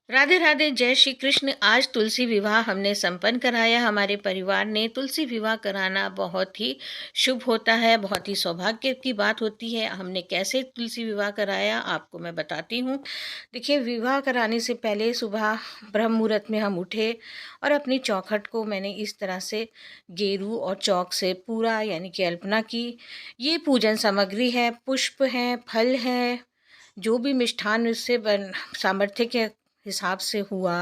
राधे राधे, जय श्री कृष्ण। आज तुलसी विवाह हमने संपन्न कराया। हमारे परिवार ने तुलसी विवाह कराना बहुत ही शुभ होता है, बहुत ही सौभाग्य की बात होती है। हमने कैसे तुलसी विवाह कराया आपको मैं बताती हूँ। देखिए, विवाह कराने से पहले सुबह ब्रह्म मुहूर्त में हम उठे और अपनी चौखट को मैंने इस तरह से गेरू और चौक से पूरा यानी कि अल्पना की। ये पूजन सामग्री है, पुष्प हैं, फल हैं, जो भी मिष्ठान उससे बन सामर्थ्य के हिसाब से हुआ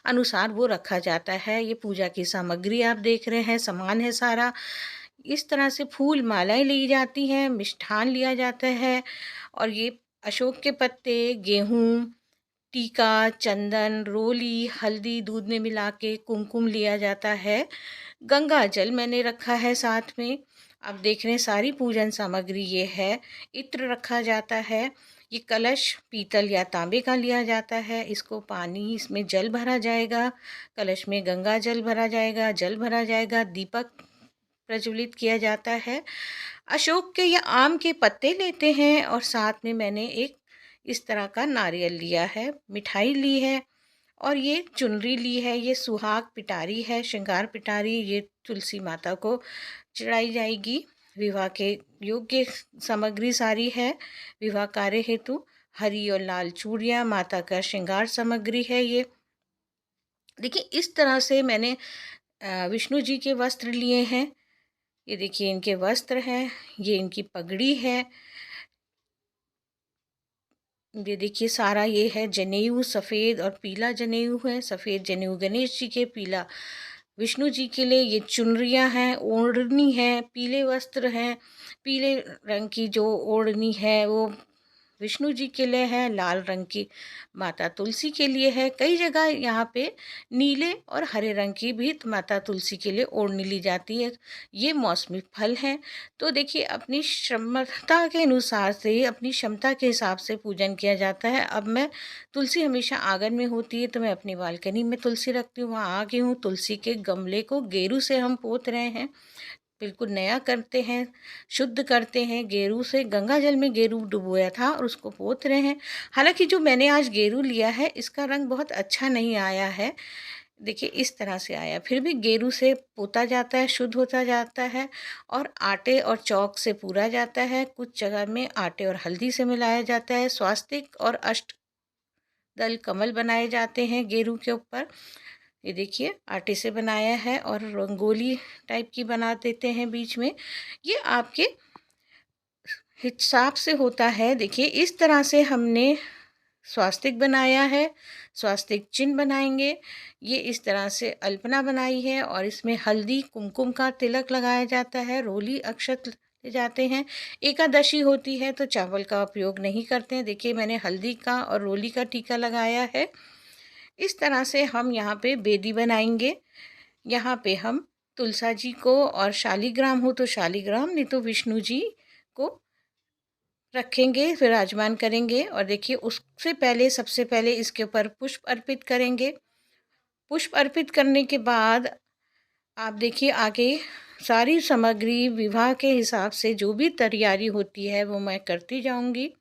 अनुसार वो रखा जाता है। ये पूजा की सामग्री आप देख रहे हैं, सामान है सारा। इस तरह से फूल मालाएं ली जाती हैं, मिष्ठान लिया जाता है और ये अशोक के पत्ते, गेहूँ, टीका, चंदन, रोली, हल्दी दूध में मिला के कुमकुम लिया जाता है। गंगा जल मैंने रखा है साथ में। आप देख रहे हैं सारी पूजन सामग्री ये है। इत्र रखा जाता है। ये कलश पीतल या तांबे का लिया जाता है। इसको पानी, इसमें जल भरा जाएगा। कलश में गंगा जल भरा जाएगा, जल भरा जाएगा, दीपक प्रज्वलित किया जाता है। अशोक के या आम के पत्ते लेते हैं और साथ में मैंने एक इस तरह का नारियल लिया है, मिठाई ली है और ये चुनरी ली है। ये सुहाग पिटारी है, श्रृंगार पिटारी। ये तुलसी माता को चढ़ाई जाएगी। विवाह के योग्य सामग्री सारी है। विवाह कार्य हेतु हरी और लाल चूड़ियाँ, माता का श्रृंगार सामग्री है ये। देखिए, इस तरह से मैंने विष्णु जी के वस्त्र लिए हैं। ये देखिए इनके वस्त्र हैं, ये इनकी पगड़ी है। ये देखिए सारा ये है जनेऊ, सफ़ेद और पीला जनेऊ है। सफ़ेद जनेऊ गणेश जी के, पीला विष्णु जी के लिए। ये चुनरियाँ हैं, ओढ़नी है, पीले वस्त्र हैं। पीले रंग की जो ओढ़नी है वो विष्णु जी के लिए है, लाल रंग की माता तुलसी के लिए है। कई जगह यहाँ पे नीले और हरे रंग की भी माता तुलसी के लिए ओढ़नी ली जाती है। ये मौसमी फल हैं। तो देखिए, अपनी क्षमता के अनुसार से, अपनी क्षमता के हिसाब से पूजन किया जाता है। अब मैं तुलसी हमेशा आंगन में होती है तो मैं अपनी बालकनी में तुलसी रखती हूँ, वहाँ आ गई हूँ। तुलसी के गमले को गेरू से हम पोत रहे हैं, बिल्कुल नया करते हैं, शुद्ध करते हैं। गेरू से, गंगा जल में गेरू डुबोया था और उसको पोत रहे हैं। हालांकि जो मैंने आज गेरू लिया है इसका रंग बहुत अच्छा नहीं आया है। देखिए इस तरह से आया। फिर भी गेरू से पोता जाता है, शुद्ध होता जाता है और आटे और चौक से पूरा जाता है। कुछ जगह में आटे और हल्दी से मिलाया जाता है। स्वास्तिक और अष्ट दल कमल बनाए जाते हैं गेरू के ऊपर। ये देखिए आटे से बनाया है और रंगोली टाइप की बना देते हैं बीच में। ये आपके हिसाब से होता है। देखिए इस तरह से हमने स्वास्तिक बनाया है। स्वास्तिक चिन्ह बनाएंगे। ये इस तरह से अल्पना बनाई है और इसमें हल्दी कुमकुम का तिलक लगाया जाता है। रोली अक्षत ले जाते हैं। एकादशी होती है तो चावल का उपयोग नहीं करते हैं। देखिए मैंने हल्दी का और रोली का टीका लगाया है। इस तरह से हम यहाँ पे बेदी बनाएंगे। यहाँ पे हम तुलसा जी को, और शालिग्राम हो तो शालिग्राम, नहीं तो विष्णु जी को रखेंगे, विराजमान करेंगे। और देखिए उससे पहले, सबसे पहले इसके ऊपर पुष्प अर्पित करेंगे। पुष्प अर्पित करने के बाद आप देखिए आगे सारी सामग्री विवाह के हिसाब से जो भी तैयारी होती है वो मैं करती जाऊंगी।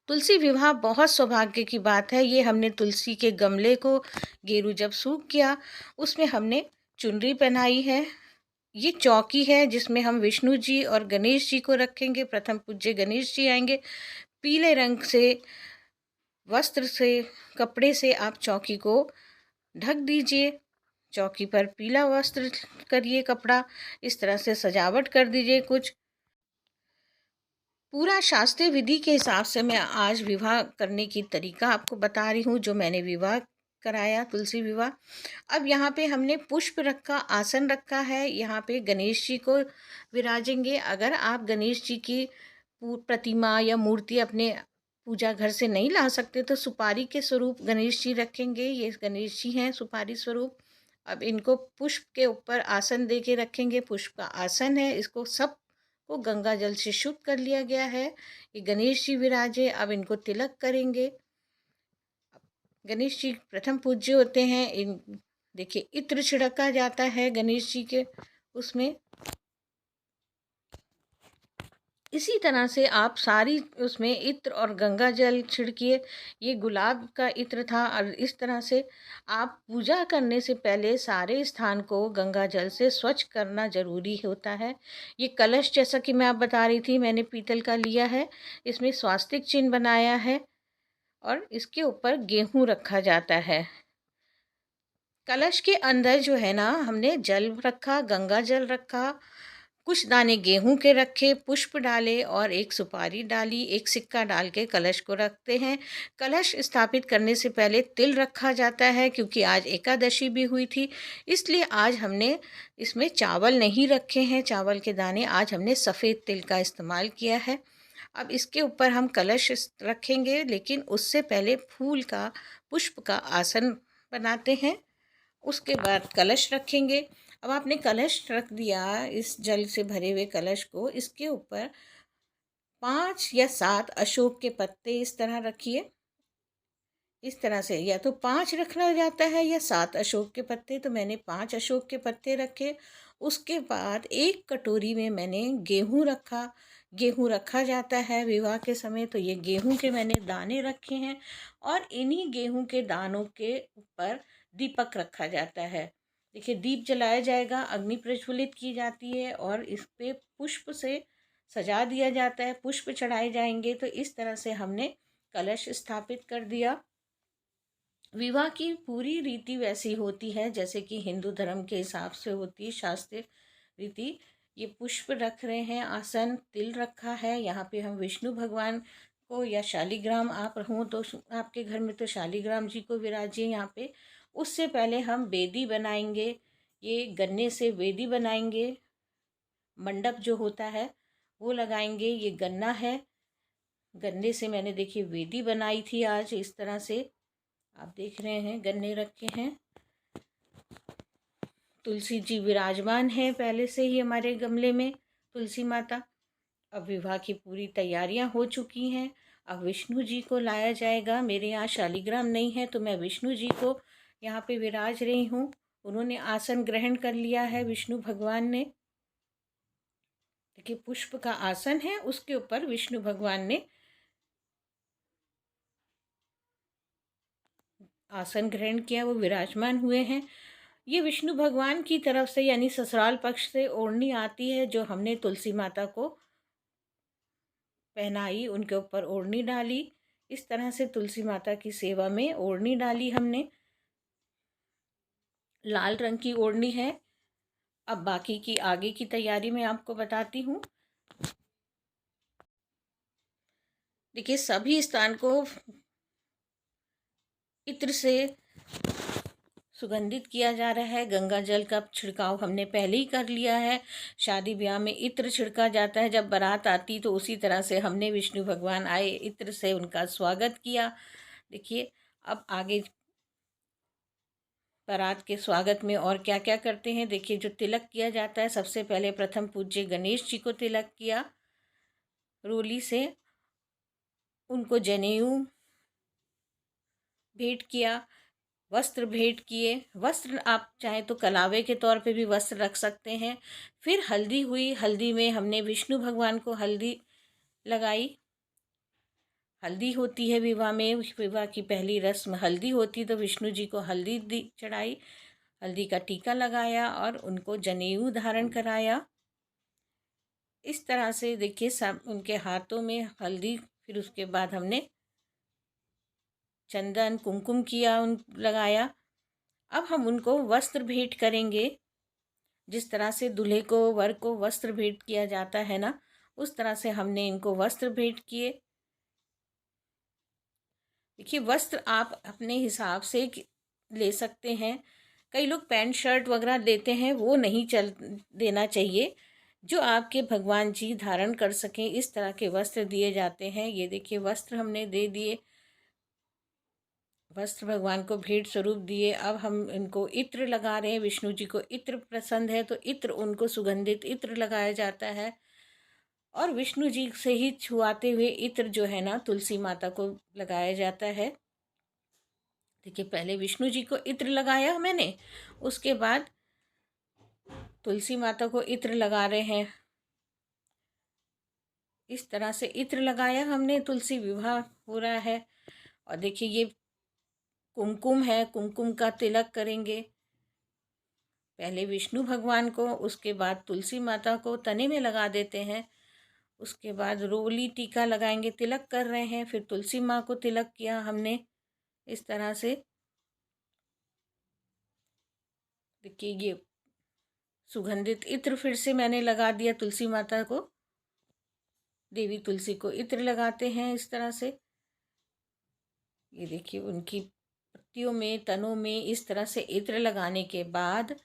तुलसी विवाह बहुत सौभाग्य की बात है। ये हमने तुलसी के गमले को, गेरू जब सूख गया उसमें हमने चुनरी पहनाई है। ये चौकी है जिसमें हम विष्णु जी और गणेश जी को रखेंगे। प्रथम पूज्य गणेश जी आएंगे। पीले रंग से वस्त्र से, कपड़े से आप चौकी को ढक दीजिए। चौकी पर पीला वस्त्र करिए, कपड़ा इस तरह से सजावट कर दीजिए। कुछ पूरा शास्त्रीय विधि के हिसाब से मैं आज विवाह करने की तरीका आपको बता रही हूँ, जो मैंने विवाह कराया तुलसी विवाह। अब यहाँ पे हमने पुष्प रखा, आसन रखा है। यहाँ पे गणेश जी को विराजेंगे। अगर आप गणेश जी की प्रतिमा या मूर्ति अपने पूजा घर से नहीं ला सकते तो सुपारी के स्वरूप गणेश जी रखेंगे। ये गणेश जी हैं सुपारी स्वरूप। अब इनको पुष्प के ऊपर आसन दे के रखेंगे। पुष्प का आसन है, इसको सब को गंगा जल से शुद्ध कर लिया गया है। ये गणेश जी विराजे। अब इनको तिलक करेंगे। गणेश जी प्रथम पूज्य होते हैं। इन देखिए इत्र छिड़का जाता है गणेश जी के उसमें। इसी तरह से आप सारी उसमें इत्र और गंगा जल छिड़किए। ये गुलाब का इत्र था और इस तरह से आप पूजा करने से पहले सारे स्थान को गंगा जल से स्वच्छ करना ज़रूरी होता है। ये कलश जैसा कि मैं आप बता रही थी, मैंने पीतल का लिया है। इसमें स्वास्तिक चिन्ह बनाया है और इसके ऊपर गेहूँ रखा जाता है। कलश के अंदर जो है ना, हमने जल रखा, गंगा जल रखा, कुछ दाने गेहूं के रखे, पुष्प डाले और एक सुपारी डाली, एक सिक्का डाल के कलश को रखते हैं। कलश स्थापित करने से पहले तिल रखा जाता है, क्योंकि आज एकादशी भी हुई थी, इसलिए आज हमने इसमें चावल नहीं रखे हैं, चावल के दाने। आज हमने सफ़ेद तिल का इस्तेमाल किया है। अब इसके ऊपर हम कलश रखेंगे, लेकिन उससे पहले फूल का, पुष्प का आसन बनाते हैं। उसके बाद कलश रखेंगे। अब आपने कलश रख दिया, इस जल से भरे हुए कलश को, इसके ऊपर 5 या 7 अशोक के पत्ते इस तरह रखिए। इस तरह से या तो 5 रखना जाता है या 7 अशोक के पत्ते, तो मैंने 5 अशोक के पत्ते रखे। उसके बाद एक कटोरी में मैंने गेहूँ रखा। गेहूँ रखा जाता है विवाह के समय, तो ये गेहूँ के मैंने दाने रखे हैं और इन्हीं गेहूँ के दानों के ऊपर दीपक रखा जाता है। देखिए, दीप जलाया जाएगा, अग्नि प्रज्वलित की जाती है और इस पे पुष्प से सजा दिया जाता है, पुष्प चढ़ाए जाएंगे। तो इस तरह से हमने कलश स्थापित कर दिया। विवाह की पूरी रीति वैसी होती है जैसे कि हिंदू धर्म के हिसाब से होती है, शास्त्रीय रीति। ये पुष्प रख रहे हैं, आसन, तिल रखा है। यहाँ पे हम विष्णु भगवान को, या शालिग्राम आप हों तो आपके घर में तो शालिग्राम जी को विराजिए यहाँ पे। उससे पहले हम वेदी बनाएंगे। ये गन्ने से वेदी बनाएंगे। मंडप जो होता है वो लगाएंगे। ये गन्ना है, गन्ने से मैंने देखिए वेदी बनाई थी आज इस तरह से। आप देख रहे हैं गन्ने रखे हैं। तुलसी जी विराजमान है पहले से ही हमारे गमले में, तुलसी माता। अब विवाह की पूरी तैयारियां हो चुकी हैं। अब विष्णु जी को लाया जाएगा। मेरे यहाँ शालिग्राम नहीं है, तो मैं विष्णु जी को यहाँ पे विराज रही हूँ। उन्होंने आसन ग्रहण कर लिया है, विष्णु भगवान ने। देखिए, पुष्प का आसन है, उसके ऊपर विष्णु भगवान ने आसन ग्रहण किया, वो विराजमान हुए हैं। ये विष्णु भगवान की तरफ से, यानी ससुराल पक्ष से ओढ़नी आती है, जो हमने तुलसी माता को पहनाई, उनके ऊपर ओढ़नी डाली। इस तरह से तुलसी माता की सेवा में ओढ़नी डाली हमने। लाल रंग की ओढ़नी है। अब बाकी की आगे की तैयारी मैं आपको बताती हूँ। देखिए, सभी स्थान को इत्र से सुगंधित किया जा रहा है। गंगा जल का छिड़काव हमने पहले ही कर लिया है। शादी ब्याह में इत्र छिड़का जाता है, जब बारात आती तो उसी तरह से हमने, विष्णु भगवान आए, इत्र से उनका स्वागत किया। देखिए, अब आगे बारात के स्वागत में और क्या क्या करते हैं। देखिए, जो तिलक किया जाता है, सबसे पहले प्रथम पूज्य गणेश जी को तिलक किया रोली से, उनको जनेऊ भेंट किया, वस्त्र भेंट किए। वस्त्र आप चाहें तो कलावे के तौर पे भी वस्त्र रख सकते हैं। फिर हल्दी हुई, हल्दी में हमने विष्णु भगवान को हल्दी लगाई। हल्दी होती है विवाह में, विवाह की पहली रस्म हल्दी होती, तो विष्णु जी को हल्दी दी चढ़ाई, हल्दी का टीका लगाया और उनको जनेऊ धारण कराया। इस तरह से देखिए, सब उनके हाथों में हल्दी, फिर उसके बाद हमने चंदन कुमकुम किया, उन लगाया। अब हम उनको वस्त्र भेंट करेंगे। जिस तरह से दूल्हे को, वर को वस्त्र भेंट किया जाता है ना, उस तरह से हमने इनको वस्त्र भेंट किए। देखिए, वस्त्र आप अपने हिसाब से ले सकते हैं। कई लोग पैंट शर्ट वगैरह देते हैं, वो नहीं चल देना चाहिए। जो आपके भगवान जी धारण कर सकें, इस तरह के वस्त्र दिए जाते हैं। ये देखिए, वस्त्र हमने दे दिए, वस्त्र भगवान को भेंट स्वरूप दिए। अब हम इनको इत्र लगा रहे हैं। विष्णु जी को इत्र पसंद है, तो इत्र, उनको सुगंधित इत्र लगाया जाता है। और विष्णु जी से ही छुआते हुए इत्र जो है ना, तुलसी माता को लगाया जाता है। देखिए, पहले विष्णु जी को इत्र लगाया मैंने, उसके बाद तुलसी माता को इत्र लगा रहे हैं। इस तरह से इत्र लगाया हमने, तुलसी विवाह हो रहा है। और देखिए ये कुमकुम है, कुमकुम का तिलक करेंगे पहले विष्णु भगवान को, उसके बाद तुलसी माता को तने में लगा देते हैं, उसके बाद रोली टीका लगाएंगे, तिलक कर रहे हैं, फिर तुलसी माँ को तिलक किया हमने इस तरह से। देखिए ये सुगंधित इत्र फिर से मैंने लगा दिया तुलसी माता को, देवी तुलसी को इत्र लगाते हैं इस तरह से। ये देखिए उनकी पत्तियों में, तनों में इस तरह से इत्र लगाने के बाद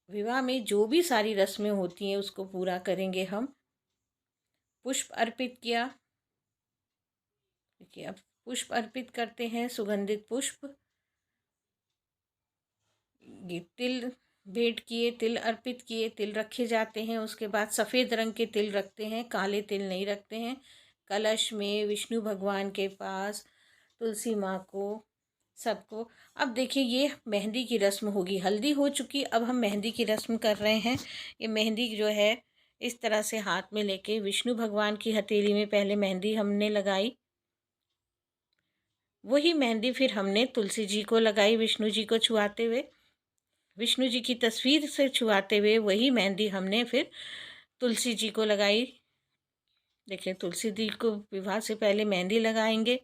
विवाह में जो भी सारी रस्में होती हैं उसको पूरा करेंगे हम। पुष्प अर्पित किया, देखिए अब पुष्प अर्पित करते हैं, सुगंधित पुष्प। ये तिल भेंट किए, तिल अर्पित किए, तिल रखे जाते हैं। उसके बाद सफ़ेद रंग के तिल रखते हैं, काले तिल नहीं रखते हैं। कलश में, विष्णु भगवान के पास, तुलसी माँ को, सबको। अब देखिए ये मेहंदी की रस्म होगी, हल्दी हो चुकी, अब हम मेहंदी की रस्म कर रहे हैं। ये मेहंदी जो है इस तरह से हाथ में लेके विष्णु भगवान की हथेली में पहले मेहंदी हमने लगाई, वही मेहंदी फिर हमने तुलसी जी को लगाई, विष्णु जी को छुआते हुए, विष्णु जी की तस्वीर से छुआते हुए वही मेहंदी हमने फिर तुलसी जी को लगाई। देखिए तुलसी जी को विवाह से पहले मेहंदी लगाएंगे,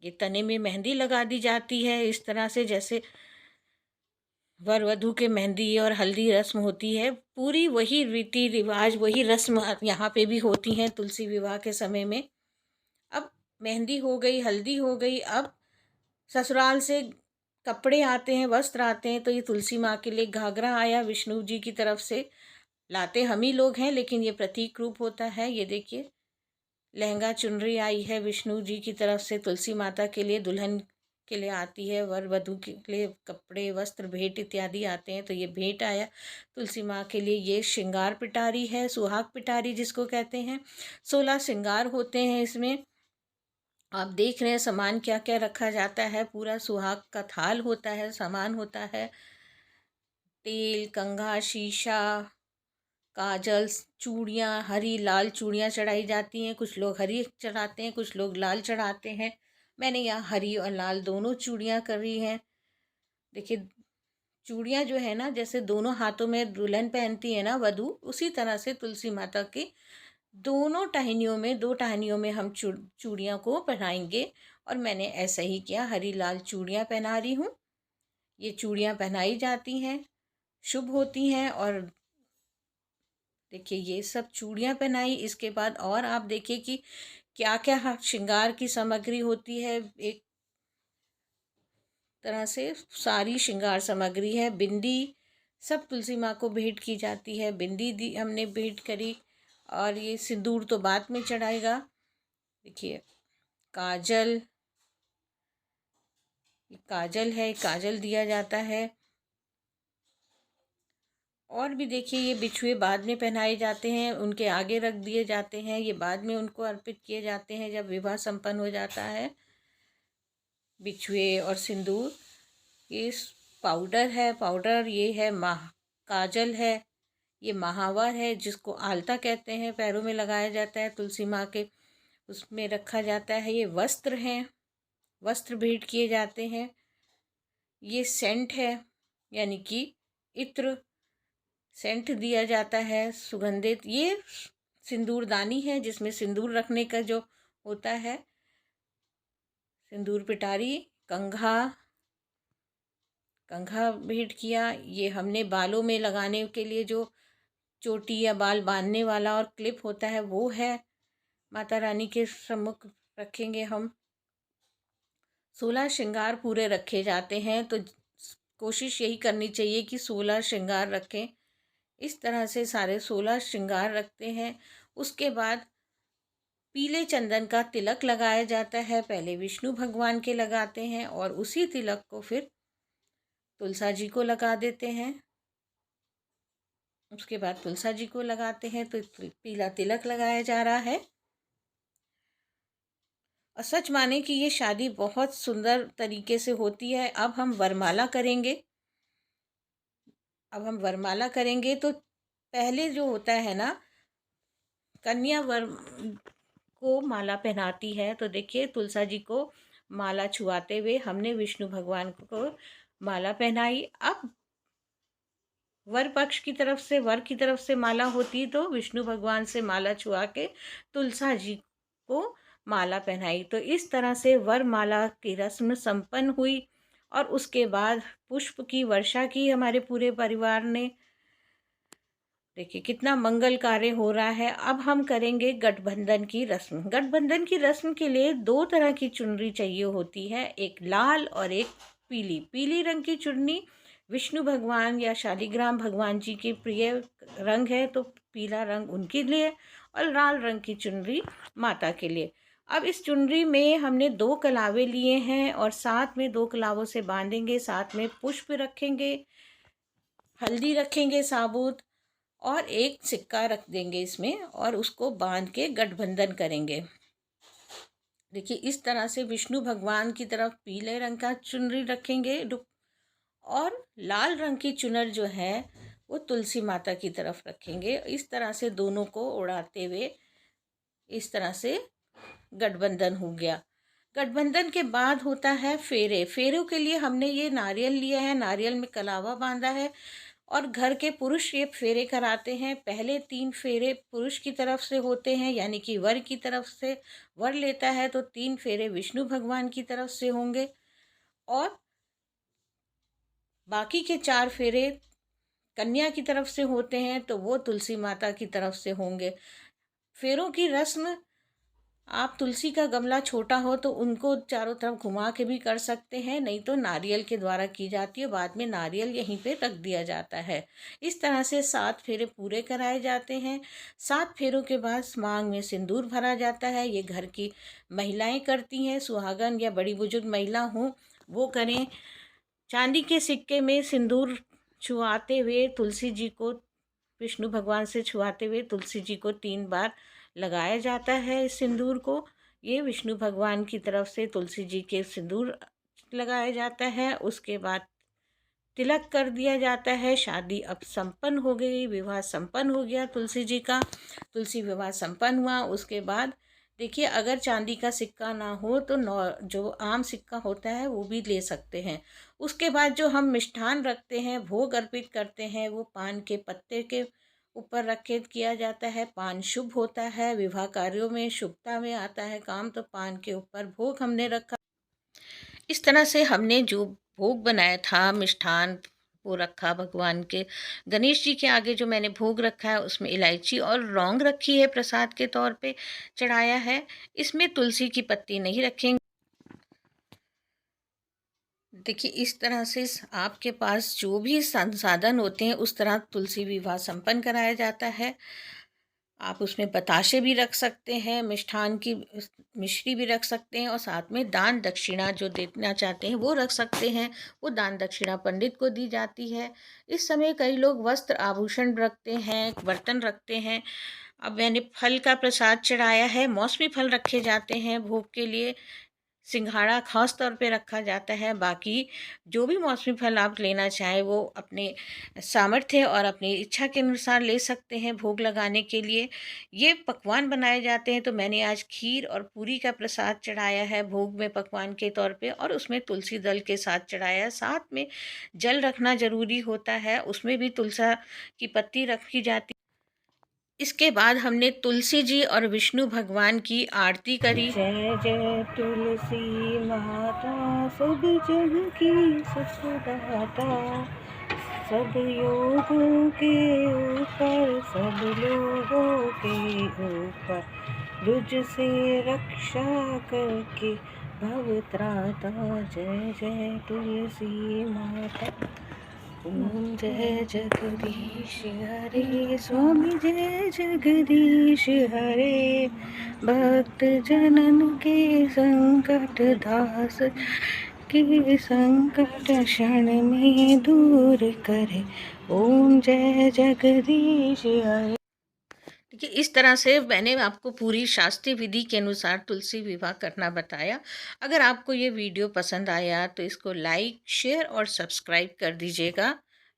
ये तने में मेहंदी लगा दी जाती है इस तरह से, जैसे वर वधू के मेहंदी और हल्दी रस्म होती है, पूरी वही रीति रिवाज, वही रस्म यहाँ पे भी होती हैं तुलसी विवाह के समय में। अब मेहंदी हो गई, हल्दी हो गई, अब ससुराल से कपड़े आते हैं, वस्त्र आते हैं। तो ये तुलसी माँ के लिए घाघरा आया विष्णु जी की तरफ से, लाते हम ही लोग हैं लेकिन ये प्रतीक रूप होता है। ये देखिए लहंगा चुनरी आई है विष्णु जी की तरफ से, तुलसी माता के लिए, दुल्हन के लिए आती है, वर वधू के लिए कपड़े, वस्त्र, भेंट इत्यादि आते हैं। तो ये भेंट आया तुलसी माँ के लिए। ये श्रृंगार पिटारी है, सुहाग पिटारी जिसको कहते हैं। 16 श्रृंगार होते हैं इसमें। आप देख रहे हैं सामान क्या क्या रखा जाता है, पूरा सुहाग का थाल होता है, सामान होता है, तेल, कंघा, शीशा, काजल, चूड़ियाँ, हरी लाल चूड़ियाँ चढ़ाई जाती हैं। कुछ लोग हरी चढ़ाते हैं, कुछ लोग लाल चढ़ाते हैं। मैंने यहाँ हरी और लाल दोनों चूड़ियाँ करी हैं। देखिए चूड़ियाँ जो है ना, जैसे दोनों हाथों में दुल्हन पहनती है ना वधू, उसी तरह से तुलसी माता की दोनों टहनियों में, 2 टहनियों में हम चूड़ियों को पहनाएंगे। और मैंने ऐसा ही किया, हरी लाल चूड़ियाँ पहना रही हूँ। ये चूड़ियाँ पहनाई जाती हैं, शुभ होती हैं। और देखिए ये सब चूड़ियाँ पहनाई, इसके बाद और आप देखिए कि क्या क्या श्रृंगार की सामग्री होती है। एक तरह से सारी श्रृंगार सामग्री है, बिंदी सब तुलसी माँ को भेंट की जाती है। बिंदी दी हमने भेंट करी, और ये सिंदूर तो बाद में चढ़ाएगा। देखिए काजल, ये काजल है, काजल दिया जाता है। और भी देखिए ये बिछुए बाद में पहनाए जाते हैं, उनके आगे रख दिए जाते हैं, ये बाद में उनको अर्पित किए जाते हैं जब विवाह संपन्न हो जाता है। बिछुए और सिंदूर, ये पाउडर है, पाउडर ये है काजल है, ये महावर है जिसको आलता कहते हैं, पैरों में लगाया जाता है तुलसी माँ के, उसमें रखा जाता है। ये वस्त्र हैं, वस्त्र भेंट किए जाते हैं। ये सेंट है, यानी कि इत्र, सेंट दिया जाता है सुगंधित। ये सिंदूरदानी है जिसमें सिंदूर रखने का जो होता है, सिंदूर पिटारी, कंघा, कंघा भेंट किया। ये हमने बालों में लगाने के लिए जो चोटी या बाल बांधने वाला और क्लिप होता है वो है, माता रानी के सम्मुख रखेंगे हम। 16 श्रृंगार पूरे रखे जाते हैं, तो कोशिश यही करनी चाहिए कि 16 श्रृंगार रखें। इस तरह से सारे 16 श्रृंगार रखते हैं। उसके बाद पीले चंदन का तिलक लगाया जाता है, पहले विष्णु भगवान के लगाते हैं और उसी तिलक को फिर तुलसा जी को लगा देते हैं। उसके बाद तुलसा जी को लगाते हैं, तो पीला तिलक लगाया जा रहा है। और सच माने कि ये शादी बहुत सुंदर तरीके से होती है। अब हम वरमाला करेंगे, अब हम वरमाला करेंगे तो पहले जो होता है ना, कन्या वर को माला पहनाती है, तो देखिए तुलसा जी को माला छुआते हुए हमने विष्णु भगवान को माला पहनाई। अब वर पक्ष की तरफ से, वर की तरफ से माला होती तो विष्णु भगवान से माला छुआ के तुलसा जी को माला पहनाई। तो इस तरह से वर माला की रस्म संपन्न हुई और उसके बाद पुष्प की वर्षा की हमारे पूरे परिवार ने। देखिए कितना मंगल कार्य हो रहा है। अब हम करेंगे गठबंधन की रस्म। गठबंधन की रस्म के लिए दो तरह की चुनरी चाहिए होती है, एक लाल और एक पीली। पीली रंग की चुन्नी विष्णु भगवान या शालिग्राम भगवान जी के प्रिय रंग है, तो पीला रंग उनके लिए, और लाल रंग की चुनरी माता के लिए। अब इस चुनरी में हमने 2 कलावे लिए हैं और साथ में 2 कलावों से बांधेंगे, साथ में पुष्प रखेंगे, हल्दी रखेंगे साबुत, और एक सिक्का रख देंगे इसमें और उसको बांध के गठबंधन करेंगे। देखिए इस तरह से विष्णु भगवान की तरफ पीले रंग का चुनरी रखेंगे और लाल रंग की चुनर जो है वो तुलसी माता की तरफ रखेंगे। इस तरह से दोनों को उड़ाते हुए इस तरह से गठबंधन हो गया। गठबंधन के बाद होता है फेरे। फेरों के लिए हमने ये नारियल लिया है, नारियल में कलावा बांधा है और घर के पुरुष ये फेरे कराते हैं। पहले 3 फेरे पुरुष की तरफ से होते हैं, यानी कि वर की तरफ से वर लेता है, तो 3 फेरे विष्णु भगवान की तरफ से होंगे और बाकी के 4 फेरे कन्या की तरफ से होते हैं, तो वो तुलसी माता की तरफ से होंगे। फेरों की रस्म, आप तुलसी का गमला छोटा हो तो उनको चारों तरफ घुमा के भी कर सकते हैं, नहीं तो नारियल के द्वारा की जाती है, बाद में नारियल यहीं पे रख दिया जाता है। इस तरह से 7 फेरे पूरे कराए जाते हैं। 7 फेरों के बाद मांग में सिंदूर भरा जाता है। ये घर की महिलाएं करती हैं, सुहागन या बड़ी बुजुर्ग महिला हों वो करें। चांदी के सिक्के में सिंदूर छुआते हुए तुलसी जी को, विष्णु भगवान से छुआते हुए तुलसी जी को 3 बार लगाया जाता है इस सिंदूर को। ये विष्णु भगवान की तरफ से तुलसी जी के सिंदूर लगाया जाता है। उसके बाद तिलक कर दिया जाता है। शादी अब संपन्न हो गई, विवाह संपन्न हो गया तुलसी जी का। तुलसी विवाह संपन्न हुआ। उसके बाद देखिए अगर चांदी का सिक्का ना हो तो जो आम सिक्का होता है वो भी ले सकते हैं। उसके बाद जो हम मिष्ठान रखते हैं, भोग अर्पित करते हैं, वो पान के पत्ते के ऊपर रखे किया जाता है। पान शुभ होता है, विवाह कार्यों में शुभता में आता है काम, तो पान के ऊपर भोग हमने रखा। इस तरह से हमने जो भोग बनाया था मिष्ठान, वो रखा भगवान के। गणेश जी के आगे जो मैंने भोग रखा है उसमें इलायची और लौंग रखी है, प्रसाद के तौर पे चढ़ाया है। इसमें तुलसी की पत्ती नहीं रखेंगे। देखिए इस तरह से आपके पास जो भी संसाधन होते हैं उस तरह तुलसी विवाह संपन्न कराया जाता है। आप उसमें बताशे भी रख सकते हैं, मिष्ठान की मिश्री भी रख सकते हैं और साथ में दान दक्षिणा जो देना चाहते हैं वो रख सकते हैं। वो दान दक्षिणा पंडित को दी जाती है। इस समय कई लोग वस्त्र आभूषण रखते हैं, बर्तन रखते हैं। अब मैंने फल का प्रसाद चढ़ाया है, मौसमी फल रखे जाते हैं भोग के लिए। सिंघाड़ा खास तौर पे रखा जाता है। बाकी जो भी मौसमी फल आप लेना चाहें वो अपने सामर्थ्य और अपनी इच्छा के अनुसार ले सकते हैं भोग लगाने के लिए। ये पकवान बनाए जाते हैं, तो मैंने आज खीर और पूरी का प्रसाद चढ़ाया है भोग में पकवान के तौर पे, और उसमें तुलसी दल के साथ चढ़ाया है। साथ में जल रखना ज़रूरी होता है, उसमें भी तुलसा की पत्ती रखी जाती। इसके बाद हमने तुलसी जी और विष्णु भगवान की आरती करी। जय जय तुलसी माता, सब जग की सुखदाता, सब योगों के ऊपर, सब लोगों के ऊपर, रुज से रक्षा करके भव त्राता। जय जय तुलसी माता। ओम जय जगदीश हरे, स्वामी जय जगदीश हरे, भक्त जनन के संकट दास के संकट क्षण में दूर करे। ओम जय जगदीश हरे। देखिए इस तरह से मैंने आपको पूरी शास्त्रीय विधि के अनुसार तुलसी विवाह करना बताया। अगर आपको ये वीडियो पसंद आया तो इसको लाइक, शेयर और सब्सक्राइब कर दीजिएगा।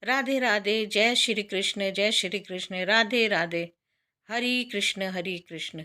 राधे राधे, जय श्री कृष्ण, जय श्री कृष्ण, राधे राधे, हरि कृष्ण हरि कृष्ण।